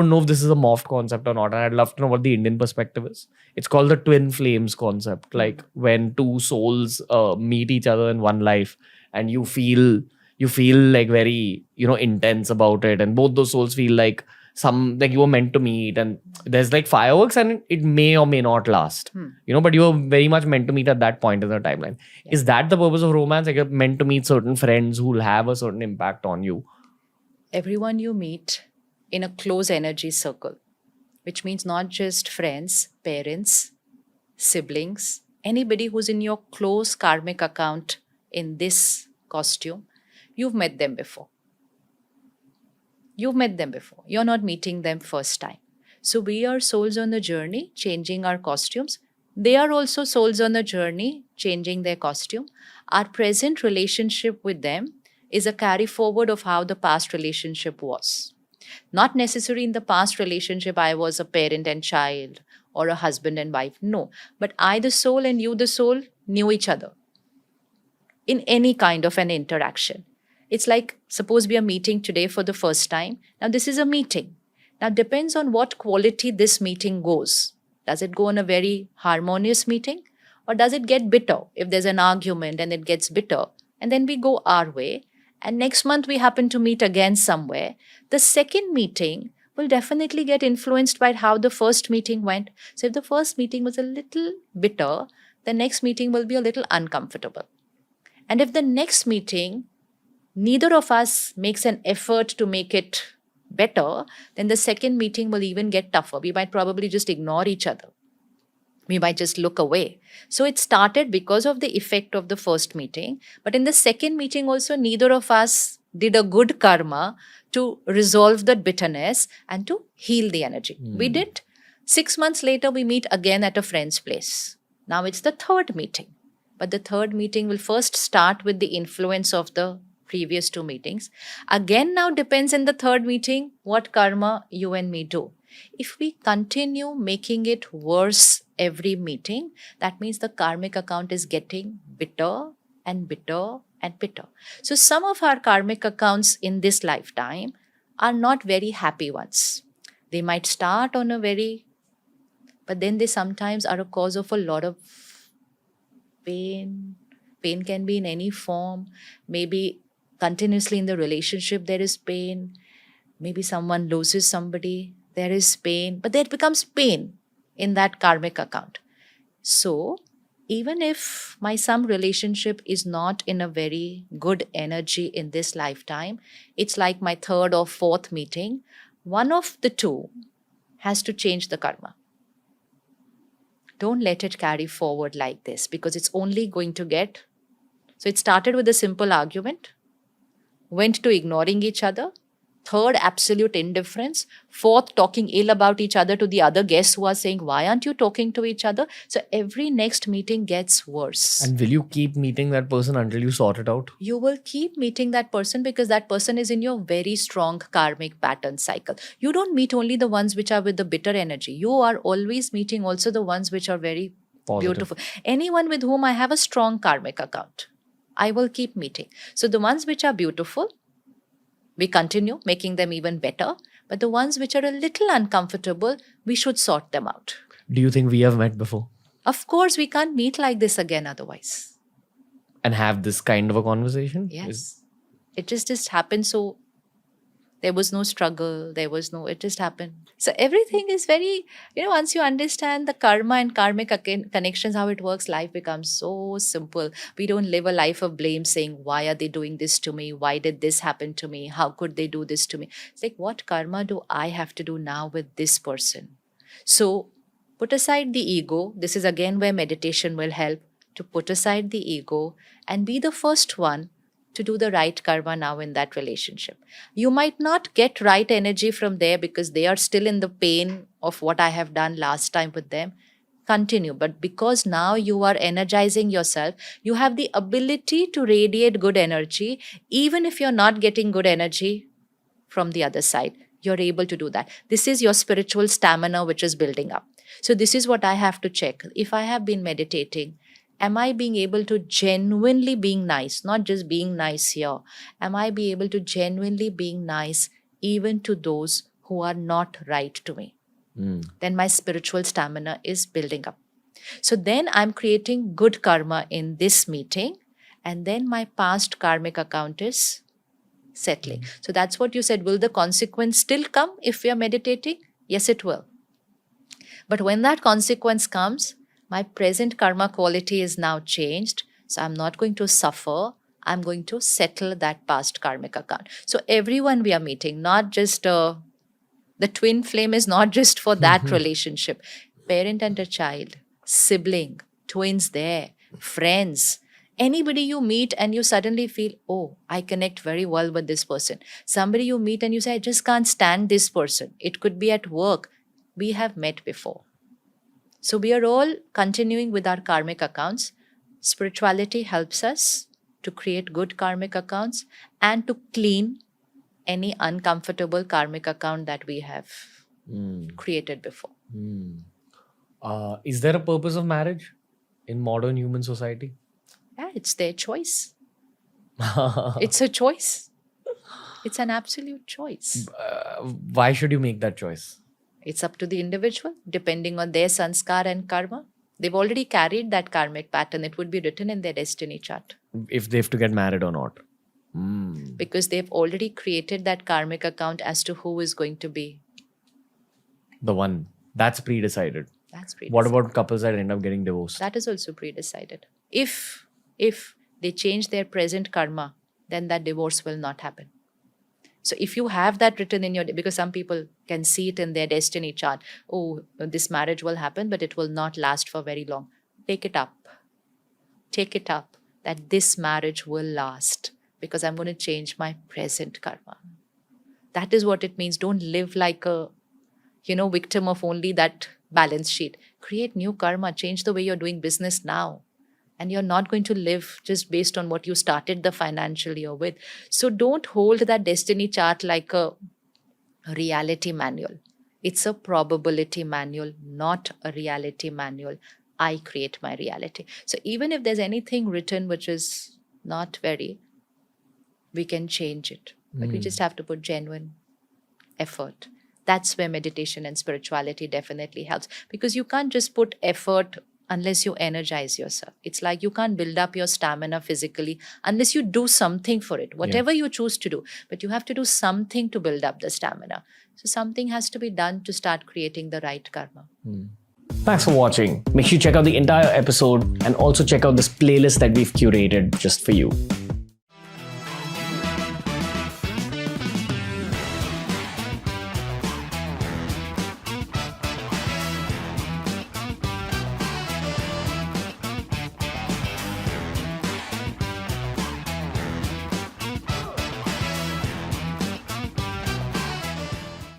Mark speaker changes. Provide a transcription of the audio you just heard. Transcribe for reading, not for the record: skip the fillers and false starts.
Speaker 1: don't know if this is a morphed concept or not, and I'd love to know what the Indian perspective is. It's called the twin flames concept. Like when two souls meet each other in one life, and you feel like very intense about it, and both those souls feel like you were meant to meet, and there's like fireworks, and it may or may not last. But you were very much meant to meet at that point in the timeline. Yeah. Is that the purpose of romance? Like you're meant to meet certain friends who will have a certain impact on you.
Speaker 2: Everyone you meet in a close energy circle, which means not just friends, parents, siblings, anybody who's in your close karmic account in this costume, you've met them before. You've met them before. You're not meeting them first time. So we are souls on the journey, changing our costumes. They are also souls on the journey, changing their costume. Our present relationship with them is a carry forward of how the past relationship was. Not necessarily in the past relationship, I was a parent and child or a husband and wife. No, but I, the soul, and you, the soul, knew each other in any kind of an interaction. It's like, suppose we are meeting today for the first time. Now, this is a meeting. Now, depends on what quality this meeting goes. Does it go on a very harmonious meeting? Or does it get bitter? If there's an argument and it gets bitter, and then we go our way, and next month we happen to meet again somewhere, the second meeting will definitely get influenced by how the first meeting went. So if the first meeting was a little bitter, the next meeting will be a little uncomfortable. And if the next meeting, neither of us makes an effort to make it better, then the second meeting will even get tougher. We might probably just ignore each other. We might just look away. So it started because of the effect of the first meeting. But in the second meeting also, neither of us did a good karma to resolve that bitterness and to heal the energy. We did. 6 months later, we meet again at a friend's place. Now it's the third meeting. But the third meeting will first start with the influence of the previous two meetings. Again, now depends in the third meeting what karma you and me do. If we continue making it worse every meeting, that means the karmic account is getting bitter and bitter and bitter. So some of our karmic accounts in this lifetime are not very happy ones. They might start on a but then they sometimes are a cause of a lot of pain. Pain can be in any form. Maybe continuously in the relationship there is pain. Maybe someone loses somebody. There is pain, but there becomes pain in that karmic account. So even if some relationship is not in a very good energy in this lifetime, it's like my third or fourth meeting, one of the two has to change the karma. Don't let it carry forward like this, because it's only going to get... So it started with a simple argument, went to ignoring each other, third, absolute indifference, fourth, talking ill about each other to the other guests who are saying, why aren't you talking to each other? So every next meeting gets worse.
Speaker 1: And will you keep meeting that person until you sort it out?
Speaker 2: You will keep meeting that person because that person is in your very strong karmic pattern cycle. You don't meet only the ones which are with the bitter energy. You are always meeting also the ones which are very positive. Beautiful. Anyone with whom I have a strong karmic account, I will keep meeting. So the ones which are beautiful, we continue making them even better. But the ones which are a little uncomfortable, we should sort them out.
Speaker 1: Do you think we have met before?
Speaker 2: Of course, we can't meet like this again otherwise.
Speaker 1: And have this kind of a conversation?
Speaker 2: Yes. It just happened. So there was no struggle. It just happened. So everything is very, once you understand the karma and karmic connections, how it works, life becomes so simple. We don't live a life of blame saying, why are they doing this to me? Why did this happen to me? How could they do this to me? It's like, what karma do I have to do now with this person? So put aside the ego. This is again where meditation will help, to put aside the ego and be the first one to do the right karma now in that relationship. You might not get right energy from there because they are still in the pain of what I have done last time with them. Continue. But because now you are energizing yourself, you have the ability to radiate good energy. Even if you're not getting good energy from the other side, you're able to do that. This is your spiritual stamina which is building up. So this is what I have to check. If I have been meditating, am I being able to genuinely being nice, not just being nice here? Am I be able to genuinely being nice even to those who are not right to me. Then my spiritual stamina is building up. So then I'm creating good karma in this meeting, and then my past karmic account is settling. So that's what you said. Will the consequence still come if we are meditating? Yes, it will. But when that consequence comes, my present karma quality is now changed. So I'm not going to suffer. I'm going to settle that past karmic account. So everyone we are meeting, not just the twin flame is not just for that relationship. Parent and a child, sibling, twins there, friends, anybody you meet and you suddenly feel, oh, I connect very well with this person. Somebody you meet and you say, I just can't stand this person. It could be at work. We have met before. So we are all continuing with our karmic accounts. Spirituality helps us to create good karmic accounts and to clean any uncomfortable karmic account that we have created before.
Speaker 1: Is there a purpose of marriage in modern human society?
Speaker 2: Yeah, it's their choice. It's a choice. It's an absolute choice.
Speaker 1: Why should you make that choice?
Speaker 2: It's up to the individual, depending on their sanskar and karma. They've already carried that karmic pattern. It would be written in their destiny chart.
Speaker 1: If they have to get married or not.
Speaker 2: Because they've already created that karmic account as to who is going to be
Speaker 1: the one. That's pre-decided.
Speaker 2: That's pre-decided.
Speaker 1: What about couples that end up getting divorced?
Speaker 2: That is also pre-decided. If they change their present karma, then that divorce will not happen. So if you have that written in your, because some people can see it in their destiny chart, oh, this marriage will happen, but it will not last for very long. Take it up. Take it up that this marriage will last because I'm going to change my present karma. That is what it means. Don't live like a, victim of only that balance sheet. Create new karma. Change the way you're doing business now. And you're not going to live just based on what you started the financial year with. So don't hold that destiny chart like a reality manual. It's a probability manual, not a reality manual. I create my reality. So even if there's anything written which is not we can change it. But we just have to put genuine effort. That's where meditation and spirituality definitely helps. Because you can't just put effort unless you energize yourself. It's like you can't build up your stamina physically unless you do something for it, whatever you choose to do. But you have to do something to build up the stamina. So something has to be done to start creating the right karma.
Speaker 1: Thanks for watching. Make sure you check out the entire episode and also check out this playlist that we've curated just for you.